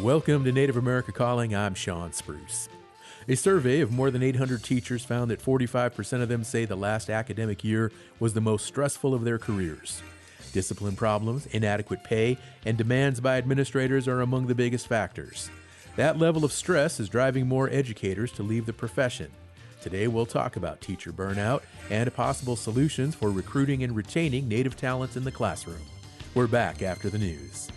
Welcome to Native America Calling. I'm Sean Spruce. A survey of more than 800 teachers found that 45% of them say the last academic year was the most stressful of their careers. Discipline problems, inadequate pay, and demands by administrators are among the biggest factors. That level of stress is driving more educators to leave the profession. Today we'll talk about teacher burnout and possible solutions for recruiting and retaining Native talents in the classroom. We're back after the news.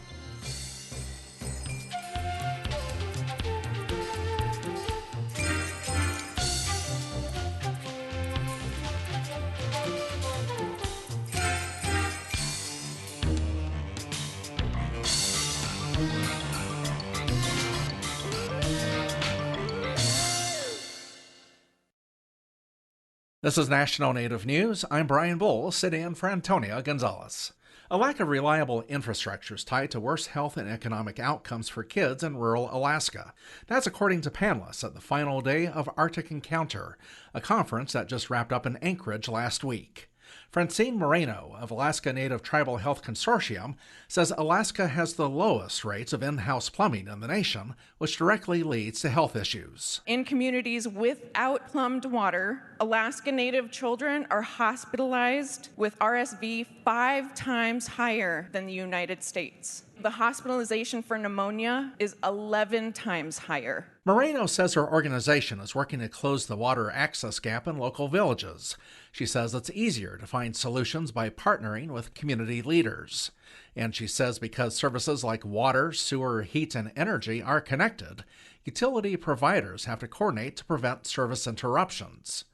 This is National Native News. I'm Brian Bull, sitting in for Antonia Gonzalez. A lack of reliable infrastructure is tied to worse health and economic outcomes for kids in rural Alaska. That's according to panelists at the final day of Arctic Encounter, a conference that just wrapped up in Anchorage last week. Francine Moreno of Alaska Native Tribal Health Consortium says Alaska has the lowest rates of in-house plumbing in the nation, which directly leads to health issues. In communities without plumbed water, Alaska Native children are hospitalized with RSV 5 times higher than the United States. The hospitalization for pneumonia is 11 times higher. Moreno says her organization is working to close the water access gap in local villages. She says it's easier to find solutions by partnering with community leaders. And she says because services like water, sewer, heat, and energy are connected, utility providers have to coordinate to prevent service interruptions.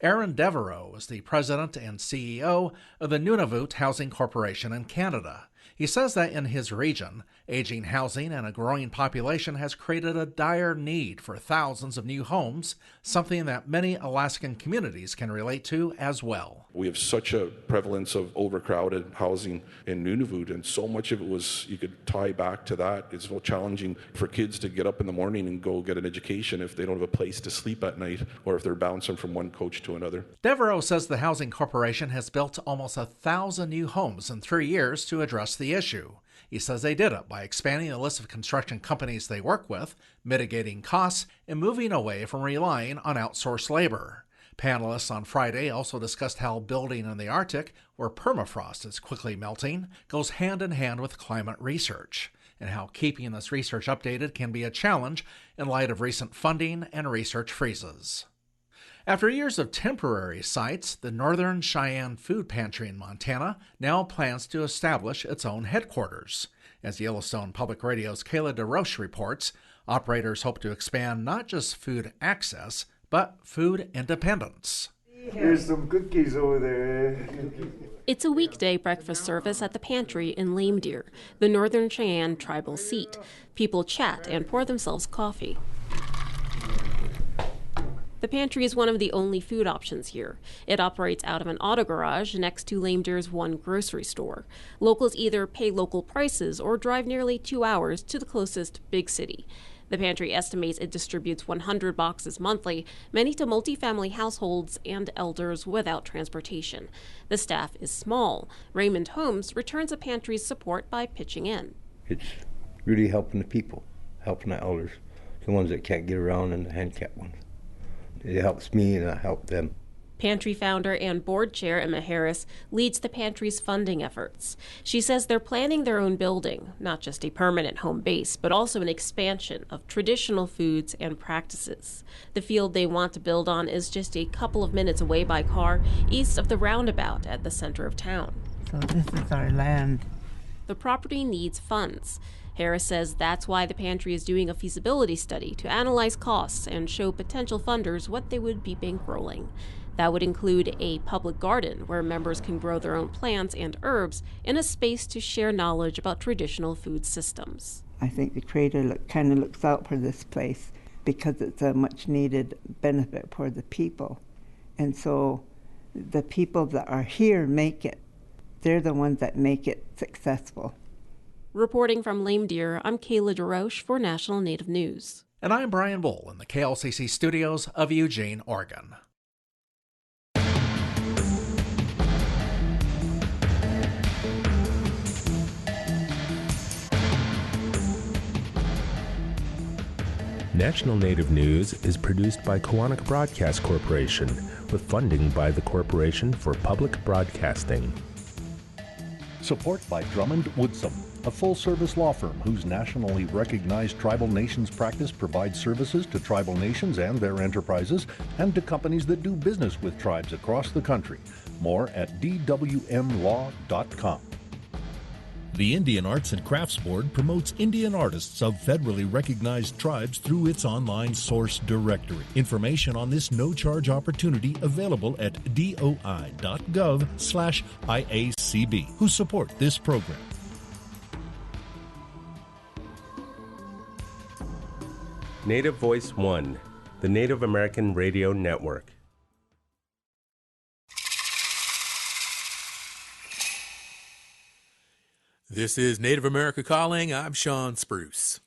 Aaron Devereaux is the president and CEO of the Nunavut Housing Corporation in Canada. He says that in his region, aging housing and a growing population has created a dire need for thousands of new homes, something that many Alaskan communities can relate to as well. We have such a prevalence of overcrowded housing in Nunavut, and so much of it was, you could tie back to that. It's so challenging for kids to get up in the morning and go get an education if they don't have a place to sleep at night, or if they're bouncing from one coach to another. Devereaux says the Housing Corporation has built almost 1,000 new homes in 3 years to address the issue. He says they did it by expanding the list of construction companies they work with, mitigating costs, and moving away from relying on outsourced labor. Panelists on Friday also discussed how building in the Arctic, where permafrost is quickly melting, goes hand in hand with climate research, and how keeping this research updated can be a challenge in light of recent funding and research freezes. After years of temporary sites, the Northern Cheyenne Food Pantry in Montana now plans to establish its own headquarters. As Yellowstone Public Radio's Kayla DeRoche reports, operators hope to expand not just food access, but food independence. There's some cookies over there. It's a weekday breakfast service at the pantry in Lame Deer, the Northern Cheyenne tribal seat. People chat and pour themselves coffee. The pantry is one of the only food options here. It operates out of an auto garage next to Lame Deer's one grocery store. Locals either pay local prices or drive nearly 2 hours to the closest big city. The pantry estimates it distributes 100 boxes monthly, many to multifamily households and elders without transportation. The staff is small. Raymond Holmes returns the pantry's support by pitching in. It's really helping the people, helping the elders, the ones that can't get around and the handicapped ones. It helps me and I help them. Pantry founder and board chair Emma Harris leads the pantry's funding efforts. She says they're planning their own building, not just a permanent home base, but also an expansion of traditional foods and practices. The field they want to build on is just a couple of minutes away by car, east of the roundabout at the center of town. So this is our land. The property needs funds. Harris says that's why the pantry is doing a feasibility study to analyze costs and show potential funders what they would be bankrolling. That would include a public garden where members can grow their own plants and herbs in a space to share knowledge about traditional food systems. I think the Creator kind of looks out for this place because it's a much needed benefit for the people. And so the people that are here make it. They're the ones that make it successful. Reporting from Lame Deer, I'm Kayla DeRoche for National Native News. And I'm Brian Bull in the KLCC studios of Eugene, Oregon. National Native News is produced by Koahnic Broadcast Corporation with funding by the Corporation for Public Broadcasting. Support by Drummond Woodsum, a full-service law firm whose nationally recognized tribal nations practice provides services to tribal nations and their enterprises and to companies that do business with tribes across the country. More at dwmlaw.com. The Indian Arts and Crafts Board promotes Indian artists of federally recognized tribes through its online source directory. Information on this no-charge opportunity available at doi.gov/IACB, who support this program. Native Voice One, the Native American Radio Network. This is Native America Calling. I'm Sean Spruce.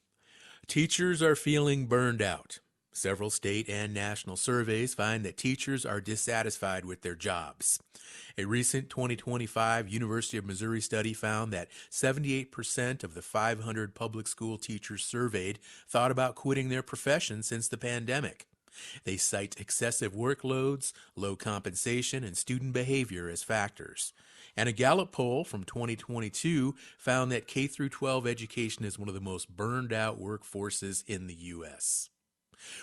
Teachers are feeling burned out. Several state and national surveys find that teachers are dissatisfied with their jobs. A recent 2025 University of Missouri study found that 78% of the 500 public school teachers surveyed thought about quitting their profession since the pandemic. They cite excessive workloads, low compensation, and student behavior as factors. And a Gallup poll from 2022 found that K-12 education is one of the most burned out workforces in the U.S.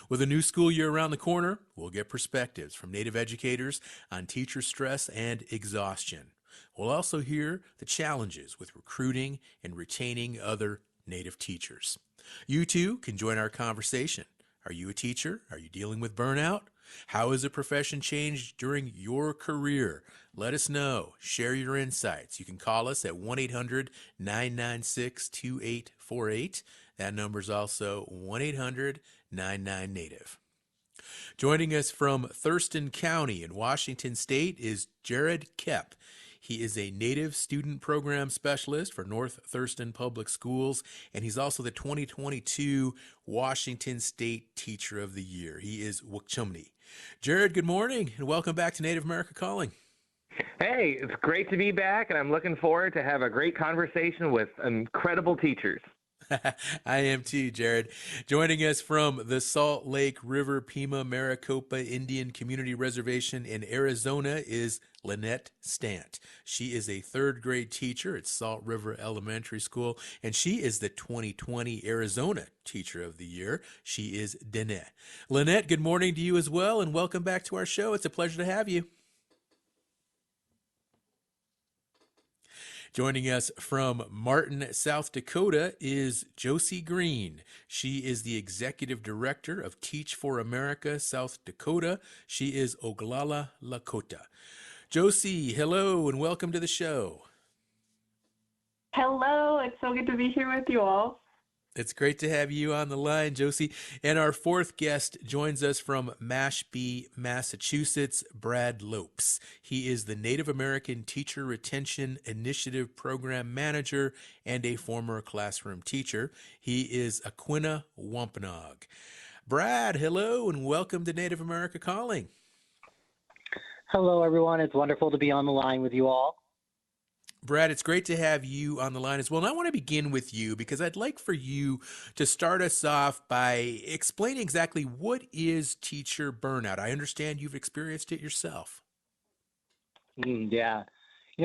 With a new school year around the corner, we'll get perspectives from Native educators on teacher stress and exhaustion. We'll also hear the challenges with recruiting and retaining other Native teachers. You too can join our conversation. Are you a teacher? Are you dealing with burnout? How has the profession changed during your career? Let us know. Share your insights. You can call us at 1-800-996-2848. That number is also 1-800-99-NATIVE. Joining us from Thurston County in Washington State is Jared Koepp. He is a Native Student Program Specialist for North Thurston Public Schools, and he's also the 2022 Washington State Teacher of the Year. He is Wukchumni. Jared, good morning, and welcome back to Native America Calling. Hey, it's great to be back, and I'm looking forward to have a great conversation with incredible teachers. I am too, Jared. Joining us from the Salt Lake River Pima Maricopa Indian Community Reservation in Arizona is Lynette Stant. She is a third grade teacher at Salt River Elementary School, and she is the 2020 Arizona Teacher of the Year. She is Dene. Lynette, good morning to you as well, and welcome back to our show. It's a pleasure to have you. Joining us from Martin, South Dakota is Josie Green. She is the Executive Director of Teach for America, South Dakota. She is Oglala Lakota. Josie, hello and welcome to the show. Hello, it's so good to be here with you all. It's great to have you on the line, Josie. And our fourth guest joins us from Mashpee, Massachusetts, Brad Lopes. He is the Native American Teacher Retention Initiative Program Manager and a former classroom teacher. He is Aquinnah Wampanoag. Brad, hello, and welcome to Native America Calling. Hello, everyone. It's wonderful to be on the line with you all. Brad, it's great to have you on the line as well. And I want to begin with you because I'd like for you to start us off by explaining exactly what is teacher burnout. I understand you've experienced it yourself. Yeah.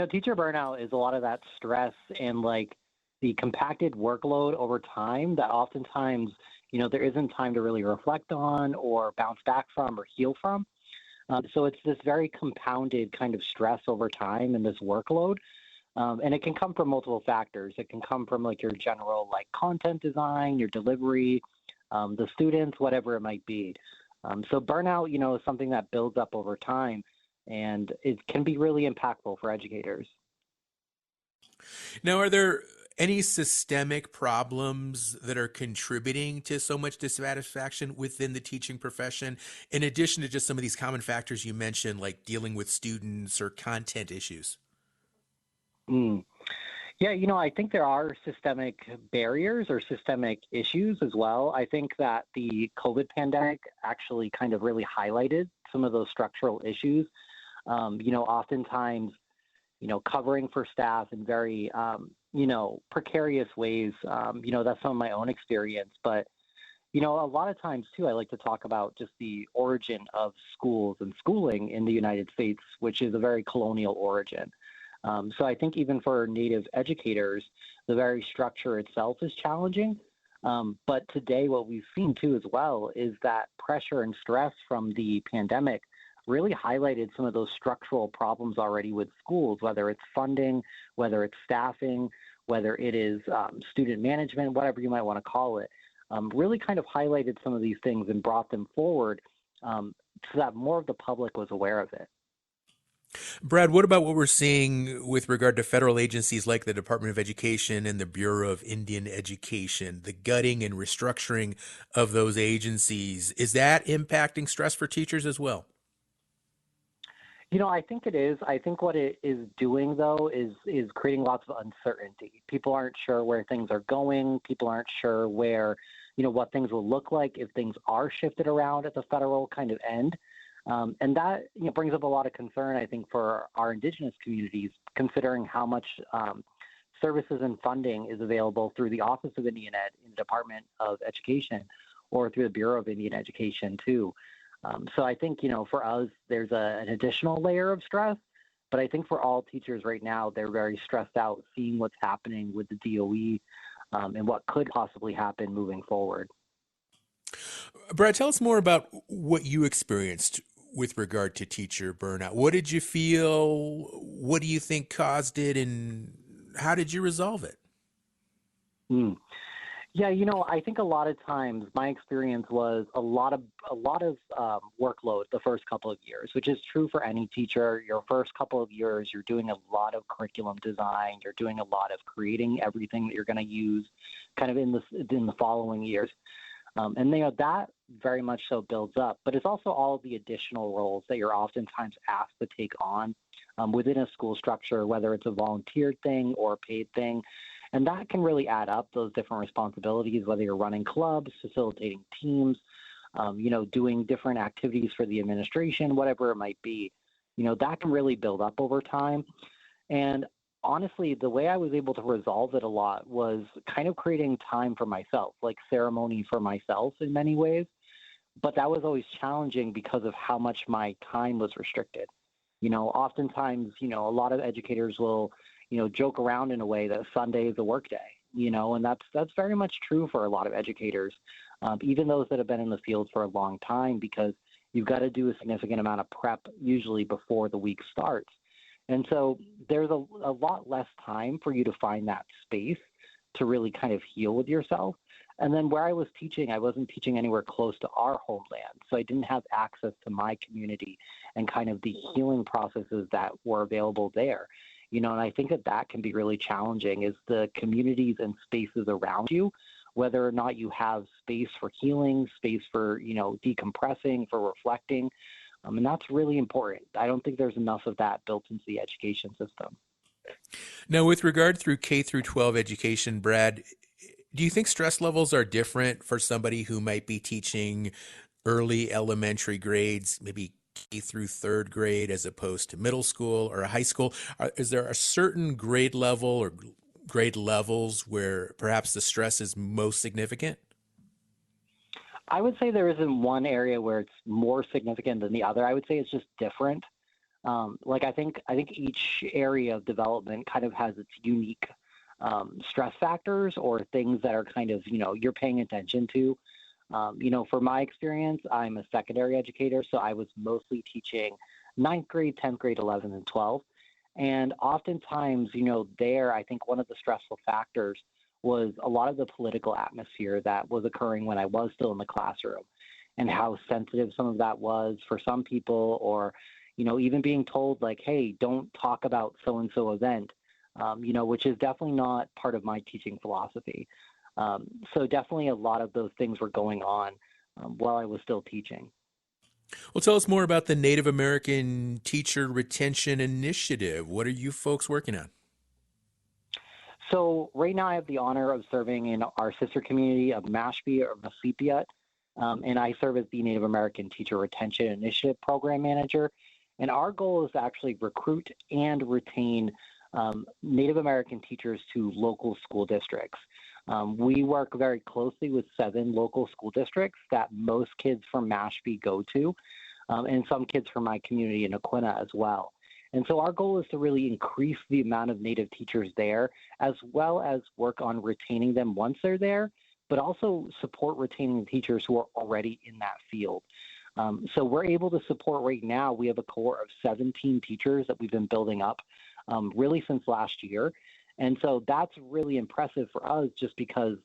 Teacher burnout is a lot of that stress and the compacted workload over time that oftentimes, there isn't time to really reflect on or bounce back from or heal from. So it's this very compounded kind of stress over time and this workload. And it can come from multiple factors. It can come from your general content design, your delivery, the students, whatever it might be. So burnout, is something that builds up over time, and it can be really impactful for educators. Now, are there any systemic problems that are contributing to so much dissatisfaction within the teaching profession, in addition to just some of these common factors you mentioned, like dealing with students or content issues? Yeah, I think there are systemic barriers or systemic issues as well. I think that the COVID pandemic actually kind of really highlighted some of those structural issues. Oftentimes, covering for staff in very, precarious ways. That's some of my own experience. But, A lot of times too, I like to talk about just the origin of schools and schooling in the United States, which is a very colonial origin. So I think even for Native educators, the very structure itself is challenging. But today, what we've seen too as well is that pressure and stress from the pandemic really highlighted some of those structural problems already with schools, whether it's funding, whether it's staffing, whether it is student management, whatever you might want to call it. Really kind of highlighted some of these things and brought them forward so that more of the public was aware of it. Brad, what about what we're seeing with regard to federal agencies like the Department of Education and the Bureau of Indian Education, the gutting and restructuring of those agencies? Is that impacting stress for teachers as well? I think it is. I think what it is doing, though, is creating lots of uncertainty. People aren't sure where things are going. People aren't sure where, what things will look like if things are shifted around at the federal kind of end. And that brings up a lot of concern, I think, for our Indigenous communities, considering how much services and funding is available through the Office of Indian Ed in the Department of Education or through the Bureau of Indian Education, too. So I think, for us, there's an additional layer of stress. But I think for all teachers right now, they're very stressed out seeing what's happening with the DOE and what could possibly happen moving forward. Brad, tell us more about what you experienced with regard to teacher burnout. What did you feel? What do you think caused it? And how did you resolve it? Yeah, I think a lot of times my experience was a lot of workload the first couple of years, which is true for any teacher. Your first couple of years, you're doing a lot of curriculum design. You're doing a lot of creating everything that you're going to use kind of in the following years. And that very much so builds up, but it's also all of the additional roles that you're oftentimes asked to take on within a school structure, whether it's a volunteered thing or a paid thing. And that can really add up, those different responsibilities, whether you're running clubs, facilitating teams, doing different activities for the administration, whatever it might be. That can really build up over time. And honestly, the way I was able to resolve it a lot was kind of creating time for myself, like ceremony for myself in many ways. But that was always challenging because of how much my time was restricted. Oftentimes, a lot of educators will joke around in a way that Sunday is a work day, and that's very much true for a lot of educators, even those that have been in the field for a long time, because you've got to do a significant amount of prep usually before the week starts. And so there's a lot less time for you to find that space to really kind of heal with yourself. And then where I was teaching, I wasn't teaching anywhere close to our homeland. So I didn't have access to my community and kind of the healing processes that were available there. And I think that can be really challenging, is the communities and spaces around you, whether or not you have space for healing, space for, decompressing, for reflecting. And that's really important. I don't think there's enough of that built into the education system. Now, with regard through K through 12 education, Brad, do you think stress levels are different for somebody who might be teaching early elementary grades, maybe K through third grade, as opposed to middle school or high school? Is there a certain grade level or grade levels where perhaps the stress is most significant? I would say there isn't one area where it's more significant than the other. I would say it's just different. I think each area of development kind of has its unique stress factors or things that are kind of, you're paying attention to. For my experience, I'm a secondary educator, so I was mostly teaching 9th grade, 10th grade, 11th, and 12th. And oftentimes, there, I think one of the stressful factors was a lot of the political atmosphere that was occurring when I was still in the classroom, and how sensitive some of that was for some people, or, even being told like, hey, don't talk about so-and-so event, which is definitely not part of my teaching philosophy. So definitely a lot of those things were going on while I was still teaching. Well, tell us more about the Native American Teacher Retention Initiative. What are you folks working on? So right now I have the honor of serving in our sister community of Mashpee or Masipiyut, and I serve as the Native American Teacher Retention Initiative Program Manager. And our goal is to actually recruit and retain Native American teachers to local school districts. We work very closely with 7 local school districts that most kids from Mashpee go to, and some kids from my community in Aquinnah as well. And so our goal is to really increase the amount of Native teachers there, as well as work on retaining them once they're there, but also support retaining teachers who are already in that field. So we're able to support right now, we have a cohort of 17 teachers that we've been building up really since last year. And so that's really impressive for us just because,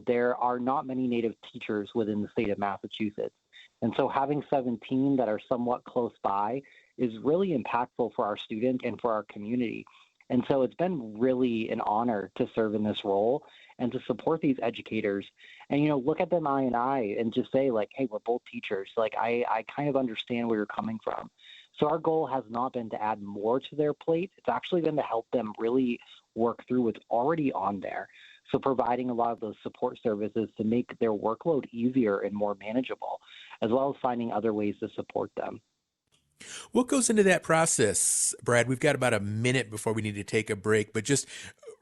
there are not many Native teachers within the state of Massachusetts. And so having 17 that are somewhat close by is really impactful for our students and for our community. And so it's been really an honor to serve in this role and to support these educators and, look at them eye in eye and just say like, hey, we're both teachers. Like, I kind of understand where you're coming from. So our goal has not been to add more to their plate. It's actually been to help them really work through what's already on there. So providing a lot of those support services to make their workload easier and more manageable, as well as finding other ways to support them. What goes into that process, Brad? We've got about a minute before we need to take a break, but just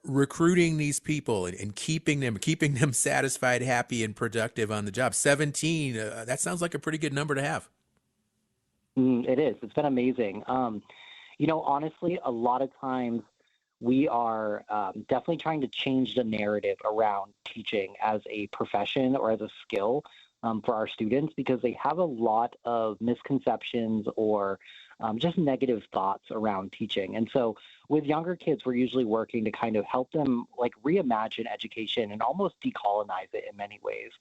recruiting these people and keeping them satisfied, happy, and productive on the job. 17, that sounds like a pretty good number to have. It is. It's been amazing. Honestly, a lot of times we are definitely trying to change the narrative around teaching as a profession or as a skill for our students because they have a lot of misconceptions or just negative thoughts around teaching. And so with younger kids, we're usually working to kind of help them like reimagine education and almost decolonize it in many ways.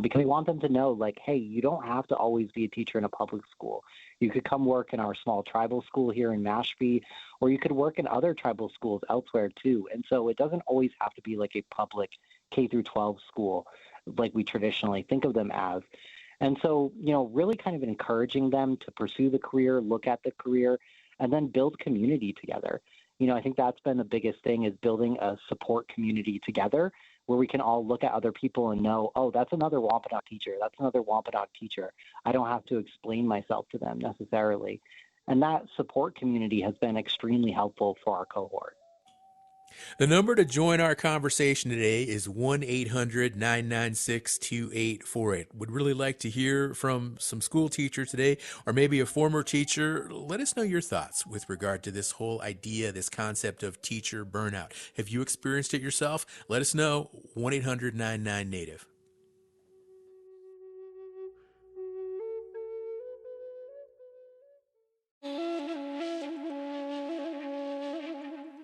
Because we want them to know, like, hey, you don't have to always be a teacher in a public school. You could come work in our small tribal school here in Mashpee, or you could work in other tribal schools elsewhere too. And so it doesn't always have to be like a public K through 12 school like we traditionally think of them as. And so, really kind of encouraging them to pursue the career, look at the career, and then build community together. I think that's been the biggest thing is building a support community together where we can all look at other people and know, oh, that's another Wampanoag teacher. That's another Wampanoag teacher. I don't have to explain myself to them necessarily. And that support community has been extremely helpful for our cohort. The number to join our conversation today is 1-800-996-2848. Would really like to hear from some school teachers today, or maybe a former teacher. Let us know your thoughts with regard to this whole idea, this concept of teacher burnout. Have you experienced it yourself? Let us know. 1-800-99-NATIVE.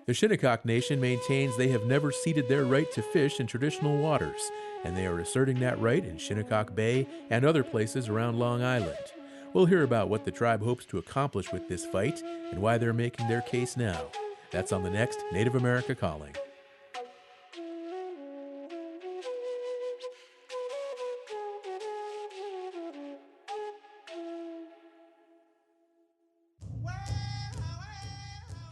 The Shinnecock Nation maintains they have never ceded their right to fish in traditional waters, and they are asserting that right in Shinnecock Bay and other places around Long Island. We'll hear about what the tribe hopes to accomplish with this fight and why they're making their case now. That's on the next Native America Calling.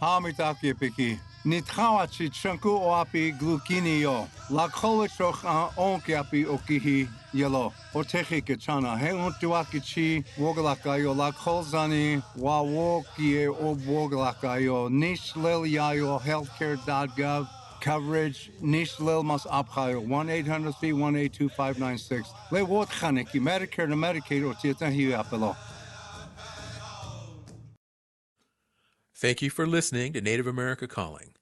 Hamitaki piki. Nithawachi chunku oapi glukinio. La kolichoch onkiapi okihi yellow. Otechi kichana. Heuntuakichi wogalakayo. La kolzani wawokie o wogalakayo. Nishleliayo healthcare.gov. Coverage Nishlil mas aphayo 1-800-318-2596. Le wot khaneki Medicare to Medicaid or tietahi apelo. Thank you for listening to Native America Calling.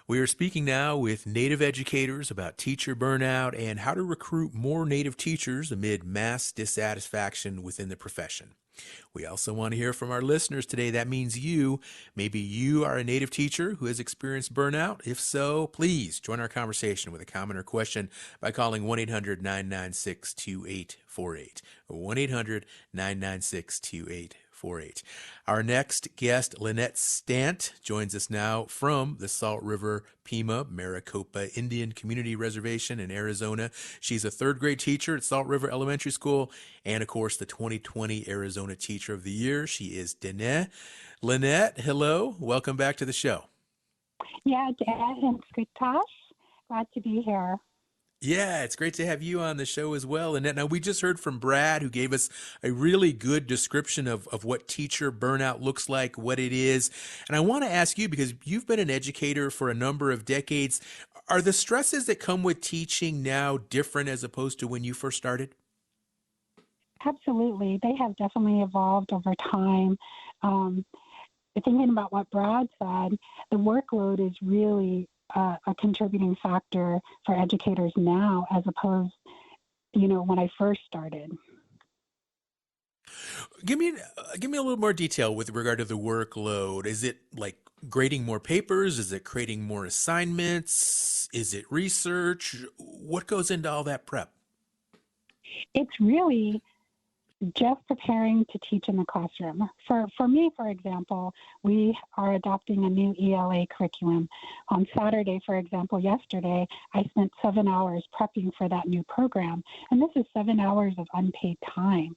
We are speaking now with Native educators about teacher burnout and how to recruit more Native teachers amid mass dissatisfaction within the profession. We also want to hear from our listeners today. That means you. Maybe you are a Native teacher who has experienced burnout. If so, please join our conversation with a comment or question by calling 1-800-996-2848 or 1-800-996-2848. Our next guest, Lynette Stant, joins us now from the Salt River Pima Maricopa Indian Community Reservation in Arizona. She's a third grade teacher at Salt River Elementary School and, of course, the 2020 Arizona Teacher of the Year. She is Dene. Lynette, hello. Welcome back to the show. Yeah, Dad, and Skritash. Glad to be here. Yeah, it's great to have you on the show as well. And now we just heard from Brad, who gave us a really good description of what teacher burnout looks like, what it is. And I want to ask you, because you've been an educator for a number of decades, are the stresses that come with teaching now different as opposed to when you first started? Absolutely. They have definitely evolved over time. Thinking about what Brad said, the workload is really a contributing factor for educators now as opposed, when I first started. Give me a little more detail with regard to the workload. Is it like grading more papers? Is it creating more assignments? Is it research? What goes into all that prep? It's really just preparing to teach in the classroom. For me, for example, we are adopting a new ELA curriculum. On Saturday, for example, yesterday, I spent 7 hours prepping for that new program, and this is 7 hours of unpaid time.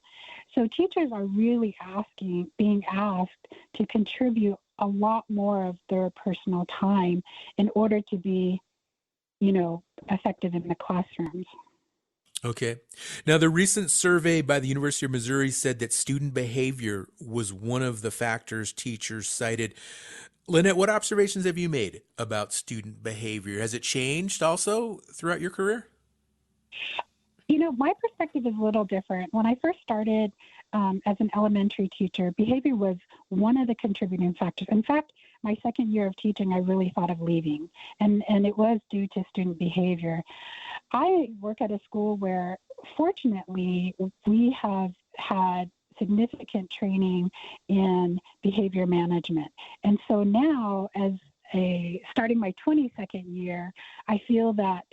So teachers are really being asked to contribute a lot more of their personal time in order to be, effective in the classrooms. Okay. Now, the recent survey by the University of Missouri said that student behavior was one of the factors teachers cited. Lynette, what observations have you made about student behavior? Has it changed also throughout your career? My perspective is a little different. When I first started as an elementary teacher, behavior was one of the contributing factors. In fact, my second year of teaching, I really thought of leaving, and it was due to student behavior. I work at a school where, fortunately, we have had significant training in behavior management. And so now, starting my 22nd year, I feel that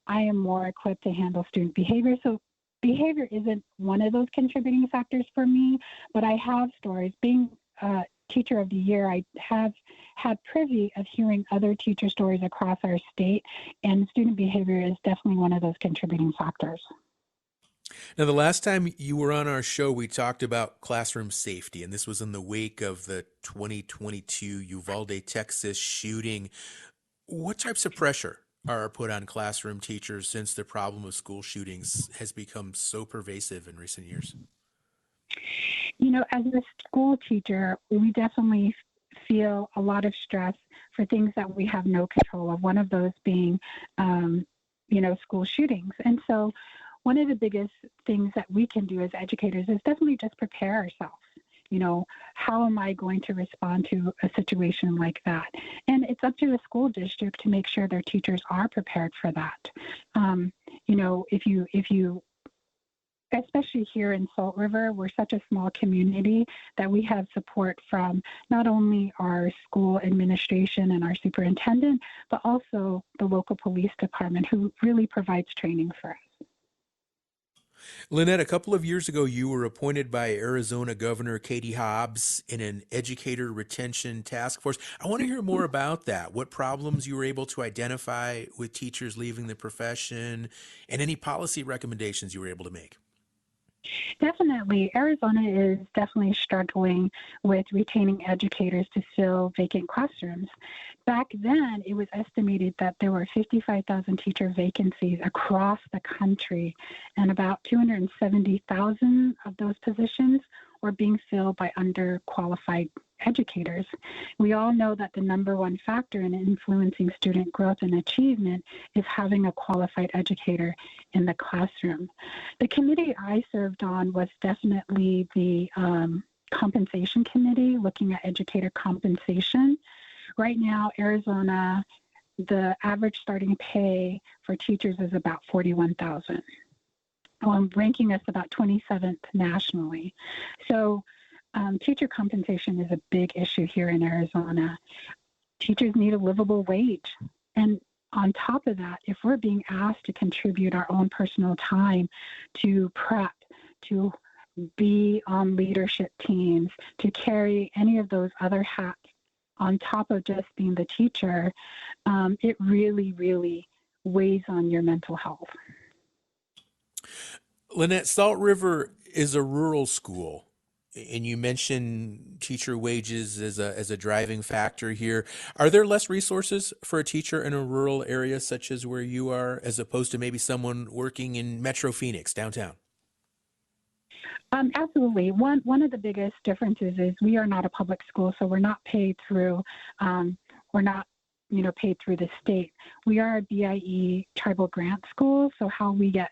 I am more equipped to handle student behavior. So behavior isn't one of those contributing factors for me, but I have stories. Being Teacher of the Year, I have had privy of hearing other teacher stories across our state, and student behavior is definitely one of those contributing factors. Now, the last time you were on our show, we talked about classroom safety, and this was in the wake of the 2022 Uvalde, Texas shooting. What types of pressure are put on classroom teachers since the problem of school shootings has become so pervasive in recent years? As a school teacher, we definitely feel a lot of stress for things that we have no control of, one of those being, school shootings. And so one of the biggest things that we can do as educators is definitely just prepare ourselves. How am I going to respond to a situation like that? And it's up to the school district to make sure their teachers are prepared for that. If you especially here in Salt River, we're such a small community that we have support from not only our school administration and our superintendent, but also the local police department, who really provides training for us. Lynette, a couple of years ago, you were appointed by Arizona Governor Katie Hobbs in an educator retention task force. I want to hear more about that. What problems you were able to identify with teachers leaving the profession, and any policy recommendations you were able to make. Definitely. Arizona is definitely struggling with retaining educators to fill vacant classrooms. Back then, it was estimated that there were 55,000 teacher vacancies across the country, and about 270,000 of those positions were being filled by underqualified educators. We all know that the number one factor in influencing student growth and achievement is having a qualified educator in the classroom. The committee I served on was definitely the compensation committee, looking at educator compensation. Right now, Arizona, the average starting pay for teachers is about $41,000. Ranking us about 27th nationally. So teacher compensation is a big issue here in Arizona. Teachers need a livable wage. And on top of that, if we're being asked to contribute our own personal time to prep, to be on leadership teams, to carry any of those other hats on top of just being the teacher, it really, really weighs on your mental health. Lynette, Salt River is a rural school and you mentioned teacher wages as a driving factor here. Are there less resources for a teacher in a rural area such as where you are, as opposed to maybe someone working in Metro Phoenix downtown? Absolutely. One of the biggest differences is we are not a public school, so we're not paid through we're not paid through the state. We are a BIE tribal grant school, so how we get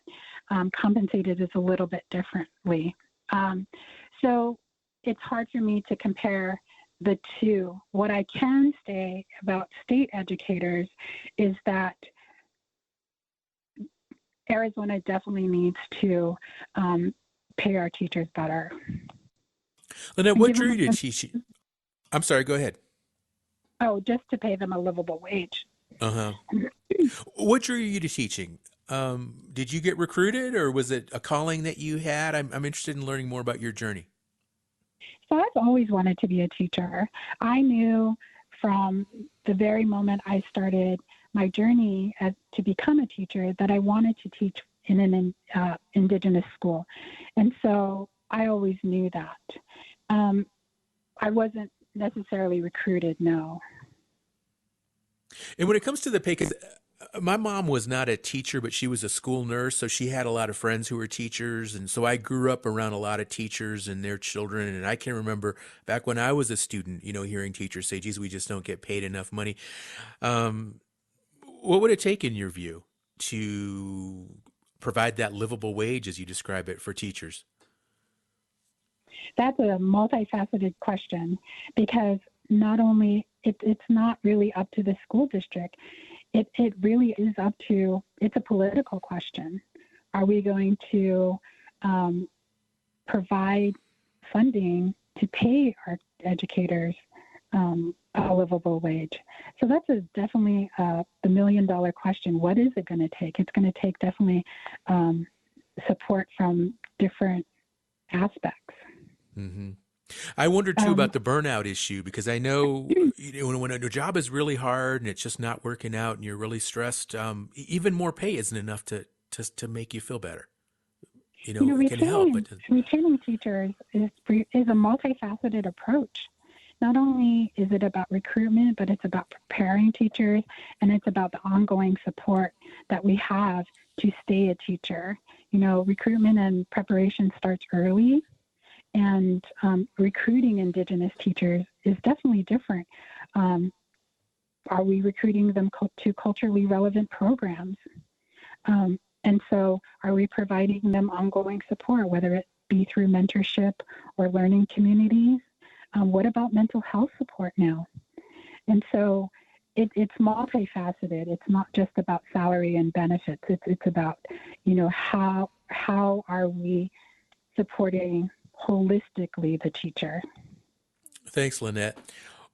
compensated is a little bit differently. So it's hard for me to compare the two. What I can say about state educators is that Arizona definitely needs to pay our teachers better. Lynette, what drew you to teaching? I'm sorry, go ahead. Oh, just to pay them a livable wage. Uh-huh. What drew you to teaching? Did you get recruited, or was it a calling that you had? I'm interested in learning more about your journey. So I've always wanted to be a teacher. I knew from the very moment I started my journey to become a teacher that I wanted to teach in an Indigenous school. And so I always knew that. I wasn't necessarily recruited, no. And when it comes to the pay, because my mom was not a teacher, but she was a school nurse, so she had a lot of friends who were teachers, and so I grew up around a lot of teachers and their children, and I can remember back when I was a student, hearing teachers say, geez, we just don't get paid enough money. What would it take, in your view, to provide that livable wage, as you describe it, for teachers? That's a multifaceted question, because not only it's not really up to the school district. It really is up to, it's a political question. Are we going to provide funding to pay our educators a livable wage? So that's definitely the $1 million question. What is it going to take? It's going to take definitely support from different aspects. Mm-hmm. I wonder too about the burnout issue, because I know when a job is really hard and it's just not working out and you're really stressed, even more pay isn't enough to make you feel better. It can help. But retaining teachers is a multifaceted approach. Not only is it about recruitment, but it's about preparing teachers, and it's about the ongoing support that we have to stay a teacher. Recruitment and preparation starts early. And recruiting Indigenous teachers is definitely different. Are we recruiting them to culturally relevant programs? And so are we providing them ongoing support, whether it be through mentorship or learning communities? What about mental health support now? And so it's multifaceted. It's not just about salary and benefits. It's about, how are we supporting holistically the teacher. Thanks, Lynette.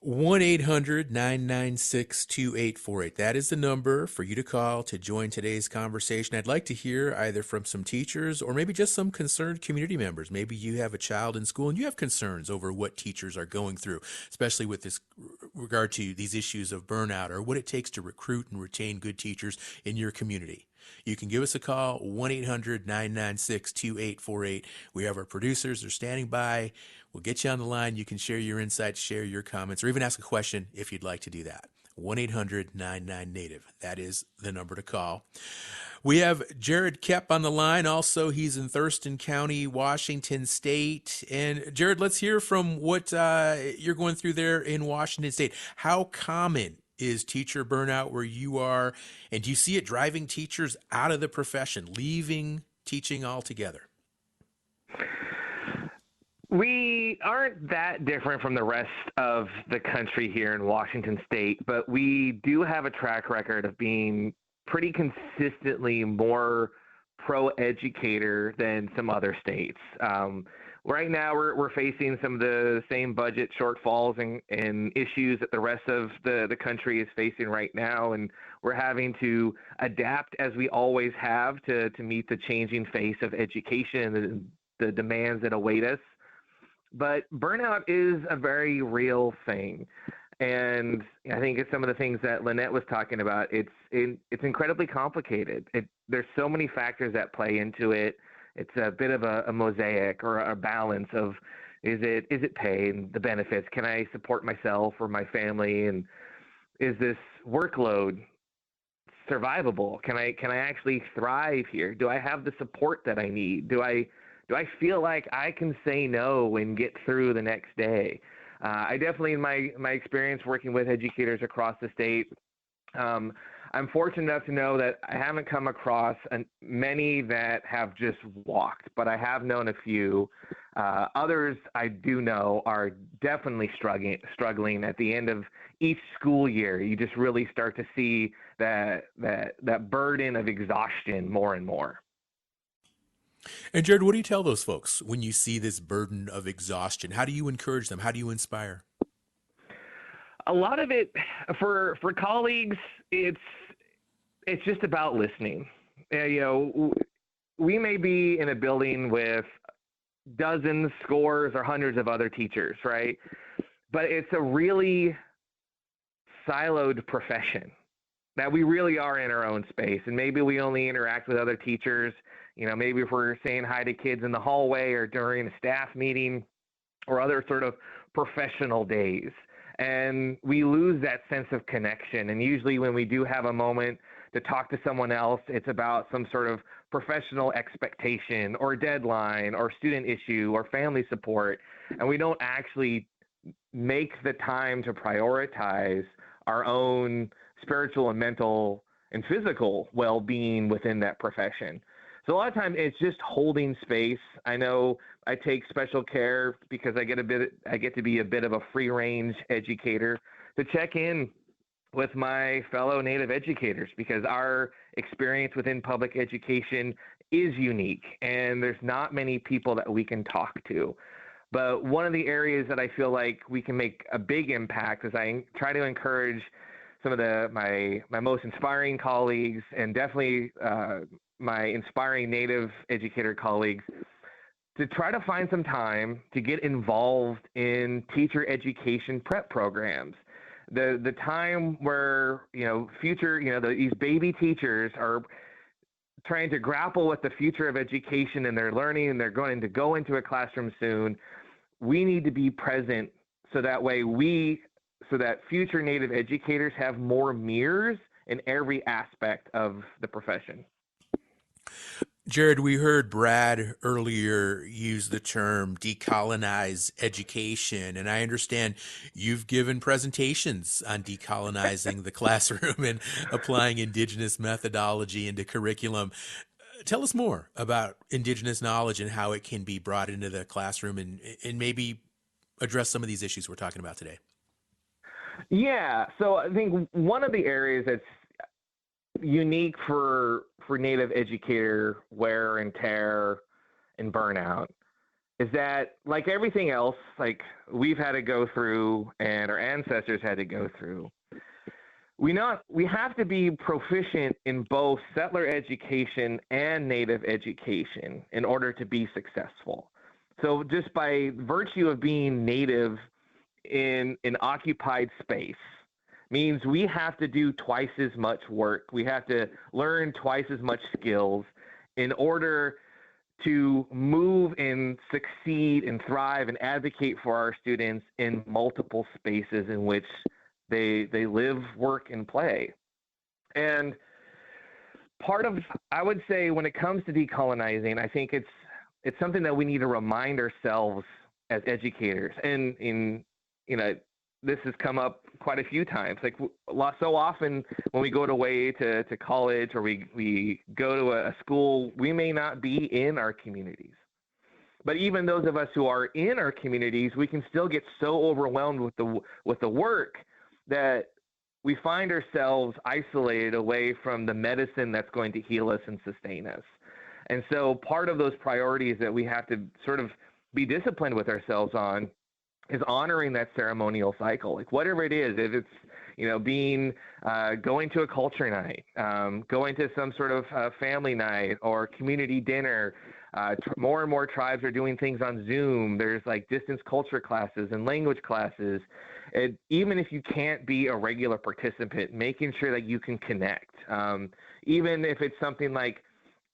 1-800-996-2848. That is the number for you to call to join today's conversation. I'd like to hear either from some teachers or maybe just some concerned community members. Maybe you have a child in school and you have concerns over what teachers are going through, especially with this regard to these issues of burnout, or what it takes to recruit and retain good teachers in your community. You can give us a call, 1-800-996-2848. We have our producers. They're standing by. We'll get you on the line. You can share your insights, share your comments, or even ask a question if you'd like to do that. 1-800-99-NATIVE. That is the number to call. We have Jared Koepp on the line. Also, he's in Thurston County, Washington State. And Jared, let's hear from what you're going through there in Washington State. How common is teacher burnout where you are? And do you see it driving teachers out of the profession, leaving teaching altogether? We aren't that different from the rest of the country here in Washington State, but we do have a track record of being pretty consistently more pro-educator than some other states. Right now, we're facing some of the same budget shortfalls and issues that the rest of the country is facing right now, and we're having to adapt, as we always have, to meet the changing face of education and the demands that await us. But burnout is a very real thing, and I think it's some of the things that Lynette was talking about. It's incredibly complicated. There's so many factors that play into it. It's a bit of a mosaic or a balance of Is it pay and the benefits? Can I support myself or my family? And is this workload survivable? Can I actually thrive here? Do I have the support that I need? Do I feel like I can say no and get through the next day? I definitely, in my experience working with educators across the state, I'm fortunate enough to know that I haven't come across many that have just walked, but I have known a few. Others I do know are definitely struggling at the end of each school year. You just really start to see that burden of exhaustion more and more. And Jared, what do you tell those folks when you see this burden of exhaustion? How do you encourage them? How do you inspire? A lot of it for colleagues, it's just about listening. We may be in a building with dozens, scores, or hundreds of other teachers, right? But it's a really siloed profession that we really are in our own space. And maybe we only interact with other teachers. Maybe if we're saying hi to kids in the hallway or during a staff meeting or other sort of professional days. And we lose that sense of connection. And usually when we do have a moment to talk to someone else, it's about some sort of professional expectation or deadline or student issue or family support. And we don't actually make the time to prioritize our own spiritual and mental and physical well-being within that profession. So a lot of times it's just holding space. I know I take special care because I get to be a bit of a free-range educator to check in with my fellow Native educators because our experience within public education is unique and there's not many people that we can talk to. But one of the areas that I feel like we can make a big impact is I try to encourage some of my most inspiring colleagues and definitely my inspiring Native educator colleagues to try to find some time to get involved in teacher education prep programs. The time where, these baby teachers are trying to grapple with the future of education and they're learning and they're going to go into a classroom soon. We need to be present so that future Native educators have more mirrors in every aspect of the profession. Jared, we heard Brad earlier use the term decolonize education, and I understand you've given presentations on decolonizing the classroom and applying Indigenous methodology into curriculum. Tell us more about Indigenous knowledge and how it can be brought into the classroom and maybe address some of these issues we're talking about today. Yeah, so I think one of the areas that's unique for Native educator wear and tear and burnout is that, like everything else, like we've had to go through and our ancestors had to go through, we have to be proficient in both settler education and Native education in order to be successful. So just by virtue of being Native in an occupied space means we have to do twice as much work. We have to learn twice as much skills in order to move and succeed and thrive and advocate for our students in multiple spaces in which they live, work, and play. And I would say when it comes to decolonizing, I think it's something that we need to remind ourselves as educators. And this has come up quite a few times. Like so often when we go away to college or we go to a school, we may not be in our communities. But even those of us who are in our communities, we can still get so overwhelmed with the work that we find ourselves isolated away from the medicine that's going to heal us and sustain us. And so part of those priorities that we have to sort of be disciplined with ourselves on is honoring that ceremonial cycle, like whatever it is, if it's, going to a culture night, going to some sort of family night or community dinner. More and more tribes are doing things on Zoom. There's like distance culture classes and language classes. Even if you can't be a regular participant, making sure that you can connect. Even if it's something like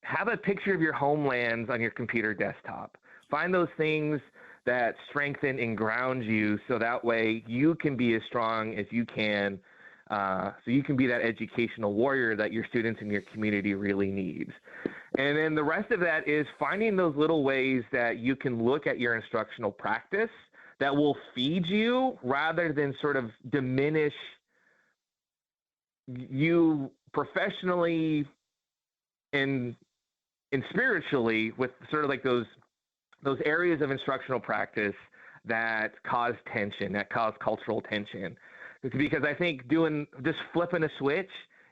have a picture of your homelands on your computer desktop. Find those things that strengthen and ground you so that way you can be as strong as you can, so you can be that educational warrior that your students and your community really needs. And then the rest of that is finding those little ways that you can look at your instructional practice that will feed you rather than sort of diminish you professionally and spiritually, with sort of like those areas of instructional practice that cause tension, that cause cultural tension. Because I think just flipping a switch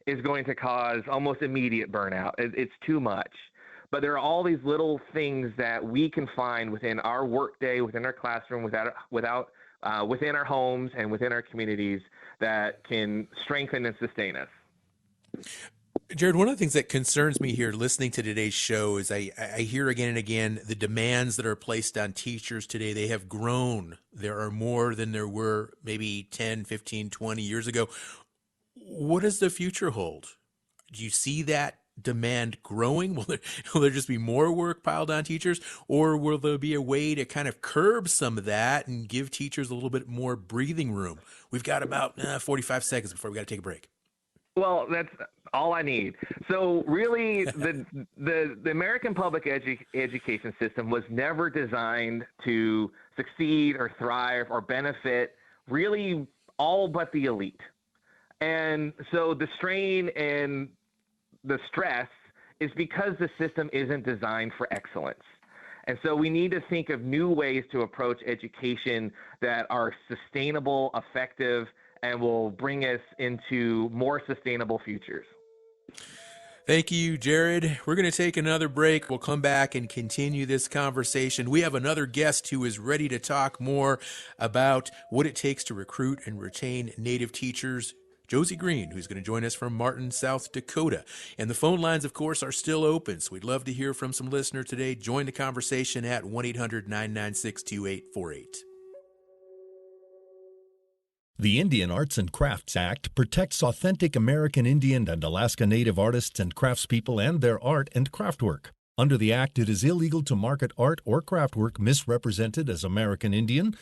is going to cause almost immediate burnout. It's too much. But there are all these little things that we can find within our workday, within our classroom, within our homes and within our communities that can strengthen and sustain us. Jared, one of the things that concerns me here listening to today's show is I hear again and again the demands that are placed on teachers today. They have grown. There are more than there were maybe 10, 15, 20 years ago. What does the future hold? Do you see that demand growing? Will there just be more work piled on teachers, or will there be a way to kind of curb some of that and give teachers a little bit more breathing room? We've got about 45 seconds before we got to take a break. Well, that's all I need. So really, the American public education system was never designed to succeed or thrive or benefit really all but the elite. And so the strain and the stress is because the system isn't designed for excellence. And so we need to think of new ways to approach education that are sustainable, effective, and will bring us into more sustainable futures. Thank you, Jared. We're going to take another break. We'll come back and continue this conversation. We have another guest who is ready to talk more about what it takes to recruit and retain Native teachers. Josie Green, who's going to join us from Martin, South Dakota. And the phone lines, of course, are still open, so we'd love to hear from some listeners today. Join the conversation at 1-800-996-2848. The Indian Arts and Crafts Act protects authentic American Indian and Alaska Native artists and craftspeople and their art and craftwork. Under the Act, it is illegal to market art or craftwork misrepresented as American Indian,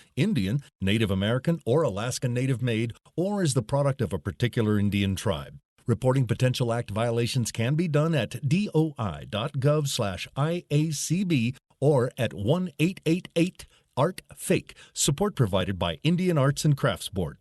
Native American, or Alaska Native made, or as the product of a particular Indian tribe. Reporting potential Act violations can be done at doi.gov/IACB or at 1-888-ART-FAKE. Support provided by Indian Arts and Crafts Board.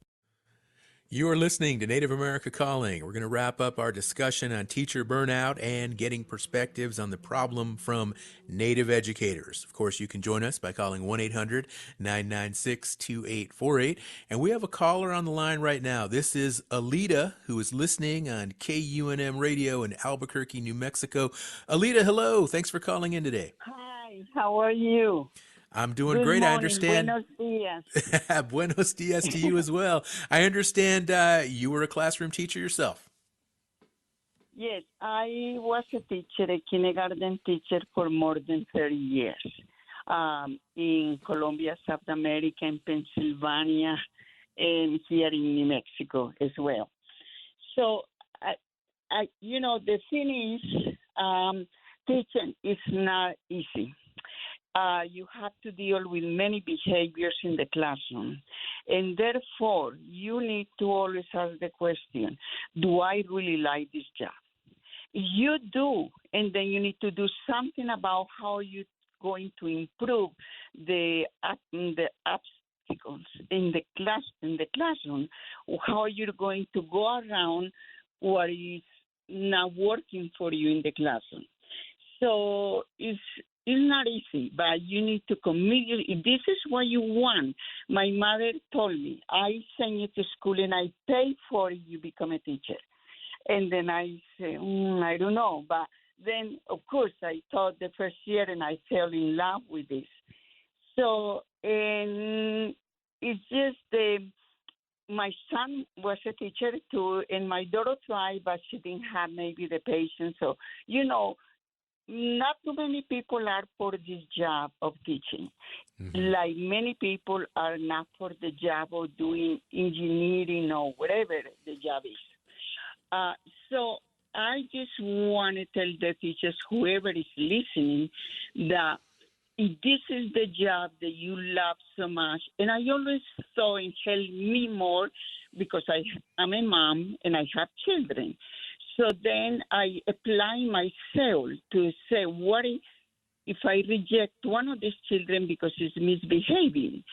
You are listening to Native America Calling. We're going to wrap up our discussion on teacher burnout and getting perspectives on the problem from Native educators. Of course, you can join us by calling 1-800-996-2848. And we have a caller on the line right now. This is Alita, who is listening on KUNM Radio in Albuquerque, New Mexico. Alita, hello. Thanks for calling in today. Hi, how are you? I'm doing Good great. morning. I understand. Buenos dias. Buenos dias to you as well. I understand you were a classroom teacher yourself. Yes, I was a teacher, a kindergarten teacher for more than 30 years in Colombia, South America, in Pennsylvania, and here in New Mexico as well. So, the thing is, teaching is not easy. You have to deal with many behaviors in the classroom. And therefore, you need to always ask the question, do I really like this job? You do, and then you need to do something about how you're going to improve the obstacles in the classroom, how you're going to go around what is not working for you in the classroom. So it's not easy, but you need to commit. If this is what you want, my mother told me, I send you to school and I pay for you become a teacher. And then I say, I don't know. But then, of course, I taught the first year and I fell in love with this. So, and it's just my son was a teacher too, and my daughter tried, but she didn't have maybe the patience. So, not too many people are for this job of teaching. Mm-hmm. Like many people are not for the job of doing engineering or whatever the job is. So I just want to tell the teachers, whoever is listening, that if this is the job that you love so much, and I always thought it helped me more because I'm a mom and I have children. So then I apply myself to say, what if I reject one of these children because he's misbehaving?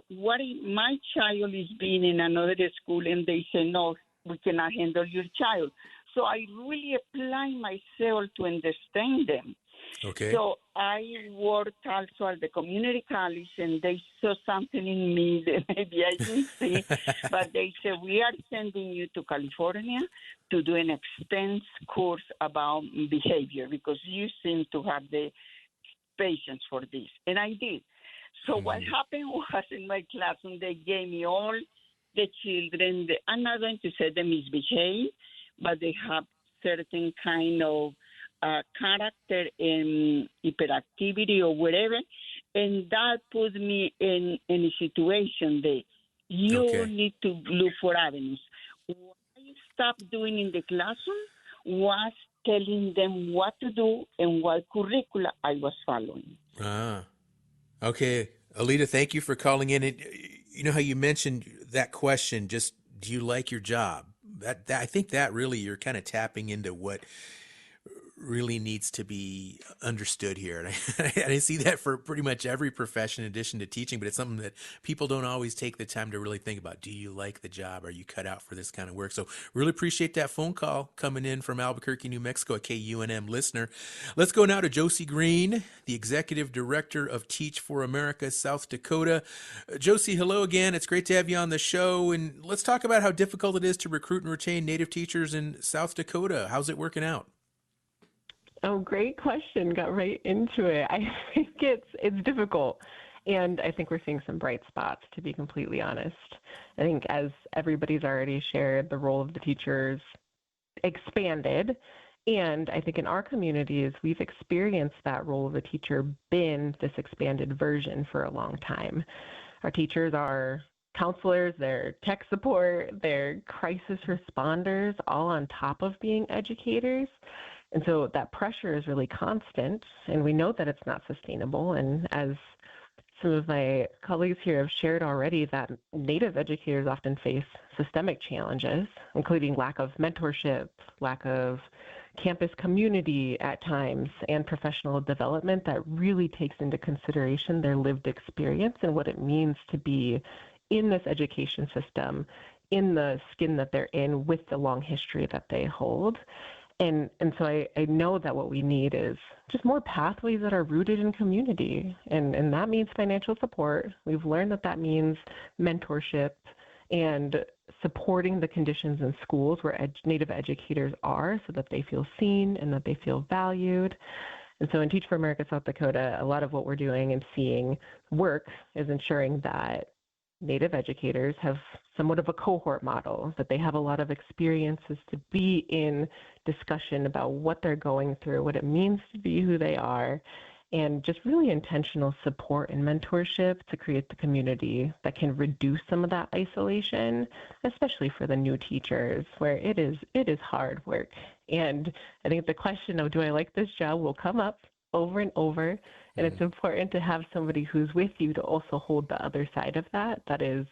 What if my child is being in another school and they say, no, we cannot handle your child? So I really apply myself to understand them. Okay. So I worked also at the community college, and they saw something in me that maybe I didn't see. But they said, we are sending you to California to do an extensive course about behavior because you seem to have the patience for this. And I did. So what happened was in my classroom, they gave me all the children. I'm not going to say they misbehave, but they have certain kind of character and hyperactivity or whatever. And that put me in a situation that you need to look for avenues. What I stopped doing in the classroom was telling them what to do and what curricula I was following. Okay. Alita, thank you for calling in. And you know how you mentioned that question, just do you like your job? That I think that really you're kind of tapping into what really needs to be understood here. And I see that for pretty much every profession in addition to teaching, but it's something that people don't always take the time to really think about. Do you like the job? Are you cut out for this kind of work? So really appreciate that phone call coming in from Albuquerque, New Mexico, a KUNM listener. Let's go now to Josie Green, the Executive Director of Teach for America, South Dakota. Josie, hello again. It's great to have you on the show. And let's talk about how difficult it is to recruit and retain Native teachers in South Dakota. How's it working out? Oh, great question. Got right into it. I think it's difficult. And I think we're seeing some bright spots, to be completely honest. I think as everybody's already shared, the role of the teachers expanded. And I think in our communities, we've experienced that role of the teacher been this expanded version for a long time. Our teachers are counselors, they're tech support, they're crisis responders, all on top of being educators. And so that pressure is really constant, and we know that it's not sustainable. And as some of my colleagues here have shared already, that Native educators often face systemic challenges, including lack of mentorship, lack of campus community at times, and professional development that really takes into consideration their lived experience and what it means to be in this education system, in the skin that they're in, with the long history that they hold. And so I know that what we need is just more pathways that are rooted in community. And that means financial support. We've learned that means mentorship and supporting the conditions in schools where Native educators are so that they feel seen and that they feel valued. And so in Teach for America, South Dakota, a lot of what we're doing and seeing work is ensuring that Native educators have somewhat of a cohort model, that they have a lot of experiences to be in discussion about what they're going through, what it means to be who they are, and just really intentional support and mentorship to create the community that can reduce some of that isolation, especially for the new teachers, where it is hard work. And I think the question of, do I like this job, will come up over and over. And it's important to have somebody who's with you to also hold the other side of that. That is,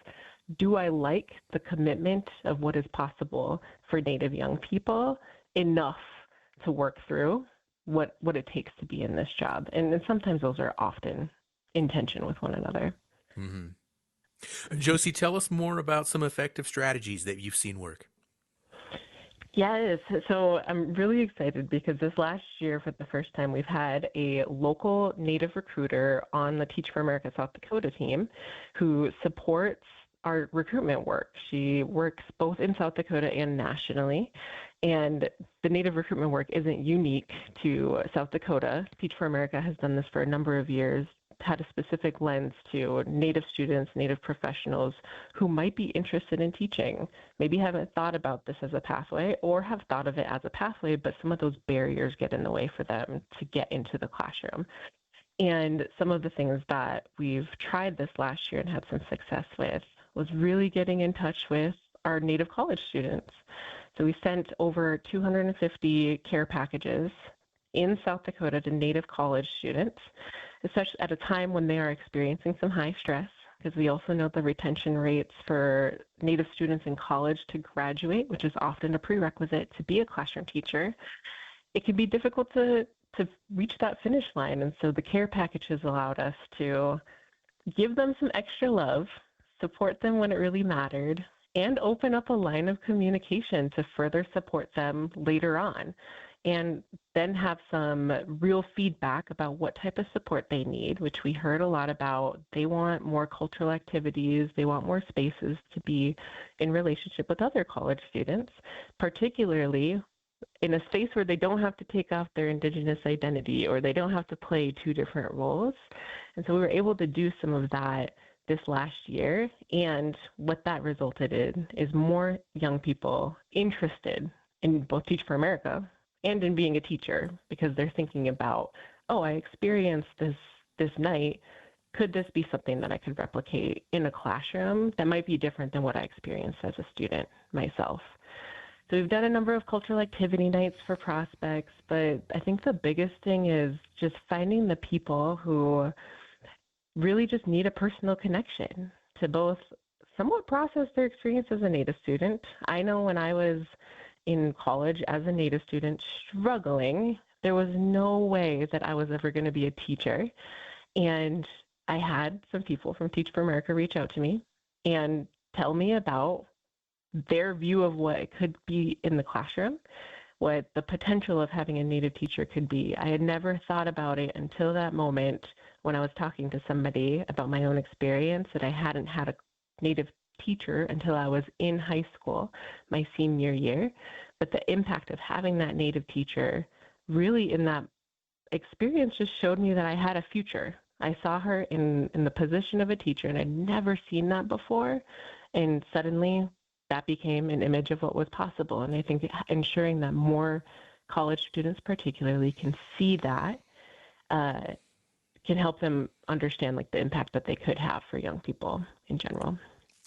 do I like the commitment of what is possible for Native young people enough to work through what it takes to be in this job? And sometimes those are often in tension with one another. Mm-hmm. Josie, tell us more about some effective strategies that you've seen work. Yes. So I'm really excited because this last year, for the first time, we've had a local Native recruiter on the Teach for America South Dakota team who supports our recruitment work. She works both in South Dakota and nationally. And the Native recruitment work isn't unique to South Dakota. Teach for America has done this for a number of years, had a specific lens to Native students, Native professionals who might be interested in teaching, maybe haven't thought about this as a pathway or have thought of it as a pathway, but some of those barriers get in the way for them to get into the classroom. And some of the things that we've tried this last year and had some success with was really getting in touch with our Native college students. So we sent over 250 care packages in South Dakota to Native college students. especially at a time when they are experiencing some high stress, because we also know the retention rates for Native students in college to graduate, which is often a prerequisite to be a classroom teacher. It can be difficult to reach that finish line. And so the care packages allowed us to give them some extra love, support them when it really mattered, and open up a line of communication to further support them later on. And then have some real feedback about what type of support they need, which we heard a lot about. They want more cultural activities. They want more spaces to be in relationship with other college students, particularly in a space where they don't have to take off their Indigenous identity or they don't have to play two different roles. And so we were able to do some of that this last year. And what that resulted in is more young people interested in both Teach for America and in being a teacher, because they're thinking about, oh, I experienced this night. Could this be something that I could replicate in a classroom that might be different than what I experienced as a student myself? So we've done a number of cultural activity nights for prospects, but I think the biggest thing is just finding the people who really just need a personal connection to both somewhat process their experience as a Native student. I know when I was in college as a Native student struggling, there was no way that I was ever going to be a teacher. And I had some people from Teach for America reach out to me and tell me about their view of what it could be in the classroom, what the potential of having a Native teacher could be. I had never thought about it until that moment when I was talking to somebody about my own experience, that I hadn't had a Native teacher until I was in high school, my senior year. But the impact of having that Native teacher really in that experience just showed me that I had a future. I saw her in the position of a teacher, and I'd never seen that before. And suddenly that became an image of what was possible. And I think ensuring that more college students particularly can see that can help them understand like the impact that they could have for young people in general.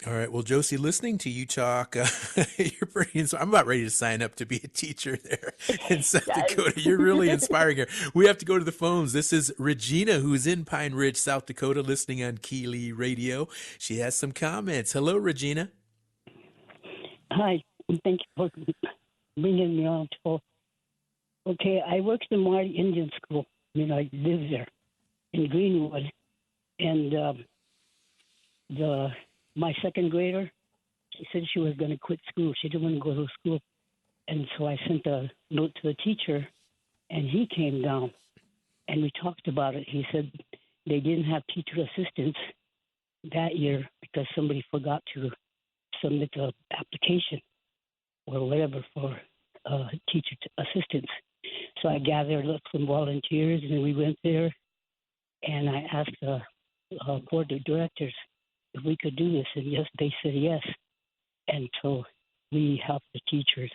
All right. Well, Josie, listening to you talk, you're pretty. I'm about ready to sign up to be a teacher there in South Dakota. You're really inspiring here. We have to go to the phones. This is Regina, who's in Pine Ridge, South Dakota, listening on Keeley Radio. She has some comments. Hello, Regina. Hi. Thank you for bringing me on. Okay, I worked in Marty Indian School. I live there in Greenwood, and my second grader, she said she was going to quit school. She didn't want to go to school. And so I sent a note to the teacher, and he came down, and we talked about it. He said they didn't have teacher assistants that year because somebody forgot to submit the application or whatever for teacher assistants. So I gathered up some volunteers, and we went there, and I asked the board of directors if we could do this, and yes, they said yes. And so we helped the teachers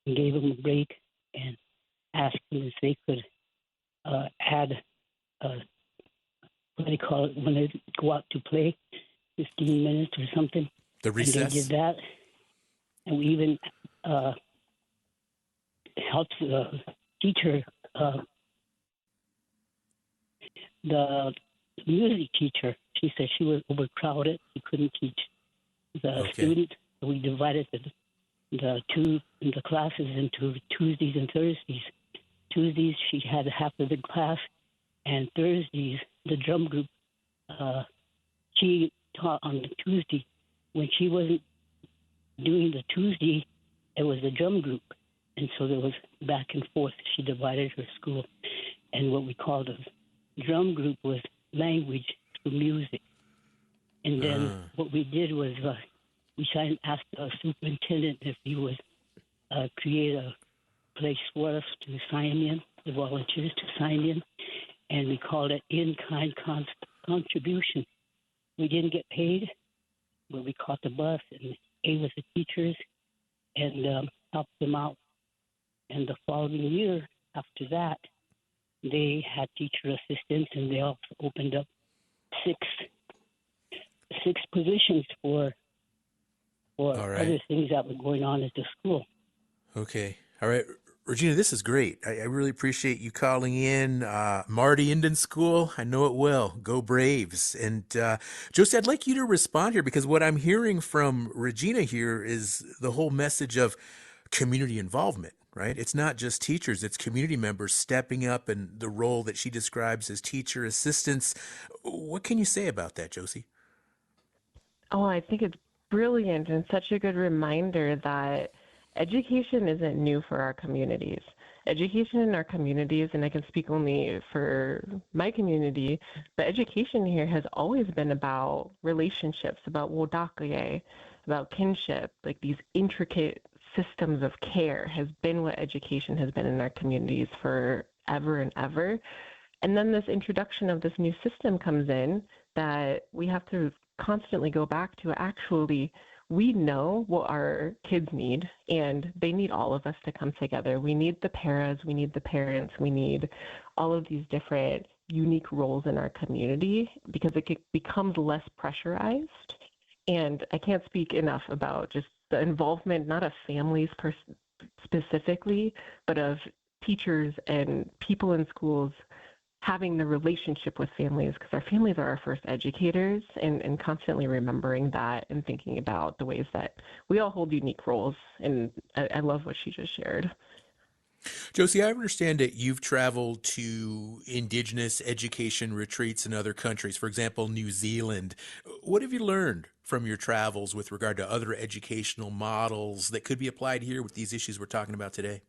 and gave them a break and asked them if they could add, what do they call it, when they go out to play, 15 minutes or something. The recess. And they did that. And we even helped the teacher, the music teacher. She said she was overcrowded. She couldn't teach the student. So we divided the classes into Tuesdays and Thursdays. Tuesdays, she had half of the class, and Thursdays, the drum group, she taught on the Tuesday. When she wasn't doing the Tuesday, it was the drum group. And so there was back and forth. She divided her school. And what we called a drum group was language through music. And then what we did was we tried and asked the superintendent if he would create a place for us to sign in, the volunteers to sign in. And we called it in-kind contribution. We didn't get paid, but we caught the bus and ate with the teachers and helped them out. And the following year, after that, they had teacher assistants, and they also opened up six positions for other things that were going on at the school. Okay. All right. Regina, this is great. I really appreciate you calling in. Marty, Indian School, I know it well. Go Braves. And Josie, I'd like you to respond here because what I'm hearing from Regina here is the whole message of community involvement, right? It's not just teachers, it's community members stepping up and the role that she describes as teacher assistants. What can you say about that, Josie? Oh, I think it's brilliant and such a good reminder that education isn't new for our communities. Education in our communities, and I can speak only for my community, but education here has always been about relationships, about wodakaye, about kinship, like these intricate systems of care has been what education has been in our communities for ever and ever. And then this introduction of this new system comes in that we have to constantly go back to. Actually, we know what our kids need, and they need all of us to come together. We need the paras, we need the parents, we need all of these different unique roles in our community because it becomes less pressurized. And I can't speak enough about just the involvement, not of families specifically, but of teachers and people in schools having the relationship with families, because our families are our first educators, and constantly remembering that and thinking about the ways that we all hold unique roles. And I love what she just shared. Josie, I understand that you've traveled to Indigenous education retreats in other countries, for example, New Zealand. What have you learned from your travels with regard to other educational models that could be applied here with these issues we're talking about today?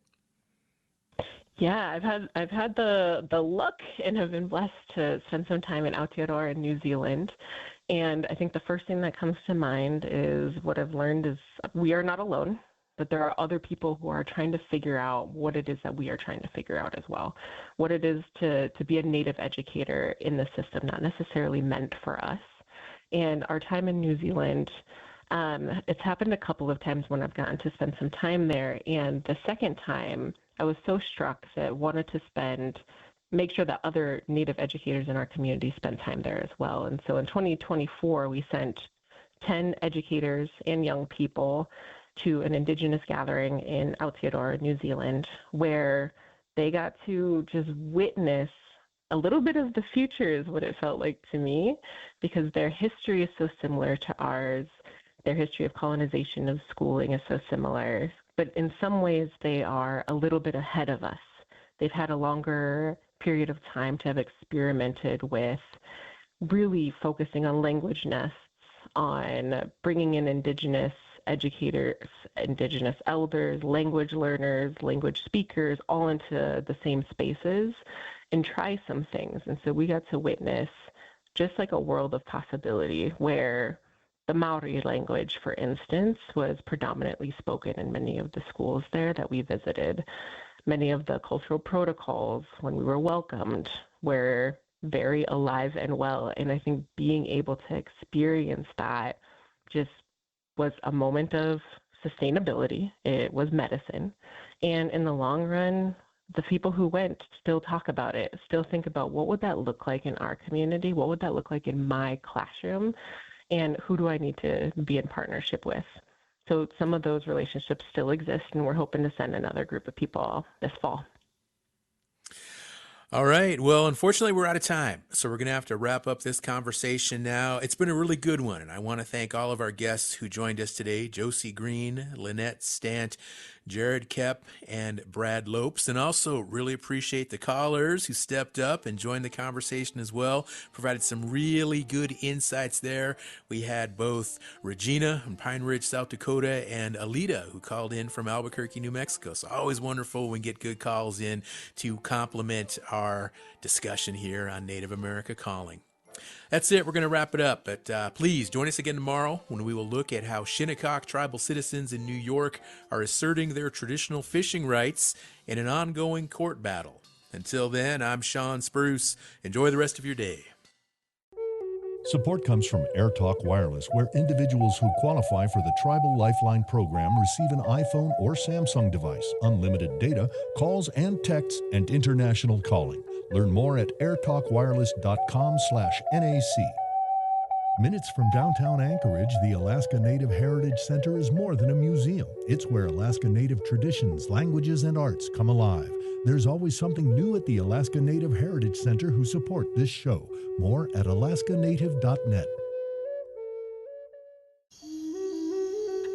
Yeah, I've had the luck and have been blessed to spend some time in Aotearoa in New Zealand. And I think the first thing that comes to mind is what I've learned is we are not alone, but there are other people who are trying to figure out what it is that we are trying to figure out as well. What it is to be a Native educator in the system, not necessarily meant for us. And our time in New Zealand, it's happened a couple of times when I've gotten to spend some time there. And the second time, I was so struck that I wanted to make sure that other Native educators in our community spend time there as well. And so in 2024, we sent 10 educators and young people to an Indigenous gathering in Aotearoa, New Zealand, where they got to just witness a little bit of the future is what it felt like to me, because their history is so similar to ours. Their history of colonization of schooling is so similar, but in some ways they are a little bit ahead of us. They've had a longer period of time to have experimented with really focusing on language nests, on bringing in Indigenous educators, Indigenous elders, language learners, language speakers, all into the same spaces and try some things. And so we got to witness just like a world of possibility where the Maori language, for instance, was predominantly spoken in many of the schools there that we visited. Many of the cultural protocols when we were welcomed were very alive and well. And I think being able to experience that just was a moment of sustainability. It was medicine. And in the long run, the people who went still talk about it, still think about what would that look like in our community? What would that look like in my classroom? And who do I need to be in partnership with? So some of those relationships still exist, and we're hoping to send another group of people this fall. All right. Well, unfortunately, we're out of time, so we're going to have to wrap up this conversation now. It's been a really good one, and I want to thank all of our guests who joined us today, Josie Green, Lynette Stant, Jared Koepp, and Brad Lopes, and also really appreciate the callers who stepped up and joined the conversation as well, provided some really good insights there. We had both Regina from Pine Ridge, South Dakota, and Alita, who called in from Albuquerque, New Mexico. So always wonderful when we get good calls in to complement our discussion here on Native America Calling. That's it. We're going to wrap it up, but please join us again tomorrow when we will look at how Shinnecock tribal citizens in New York are asserting their traditional fishing rights in an ongoing court battle. Until then, I'm Sean Spruce. Enjoy the rest of your day. Support comes from AirTalk Wireless, where individuals who qualify for the Tribal Lifeline program receive an iPhone or Samsung device, unlimited data, calls and texts, and international calling. Learn more at airtalkwireless.com/NAC. Minutes from downtown Anchorage, the Alaska Native Heritage Center is more than a museum. It's where Alaska Native traditions, languages, and arts come alive. There's always something new at the Alaska Native Heritage Center who support this show. More at alaskanative.net.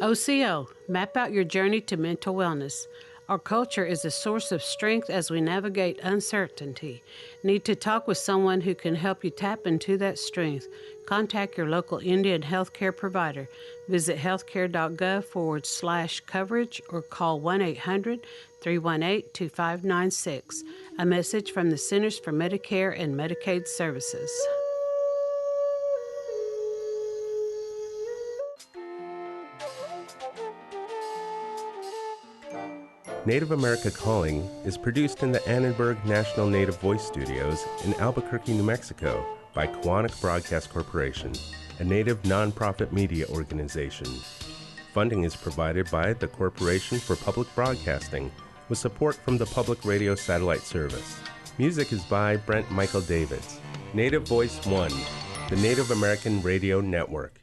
OCO, map out your journey to mental wellness. Our culture is a source of strength as we navigate uncertainty. Need to talk with someone who can help you tap into that strength. Contact your local Indian healthcare provider. Visit healthcare.gov/coverage or call 1-800-318-2596. A message from the Centers for Medicare and Medicaid Services. Native America Calling is produced in the Annenberg National Native Voice Studios in Albuquerque, New Mexico by Quantic Broadcast Corporation, a Native nonprofit media organization. Funding is provided by the Corporation for Public Broadcasting with support from the Public Radio Satellite Service. Music is by Brent Michael Davids. Native Voice One, the Native American Radio Network.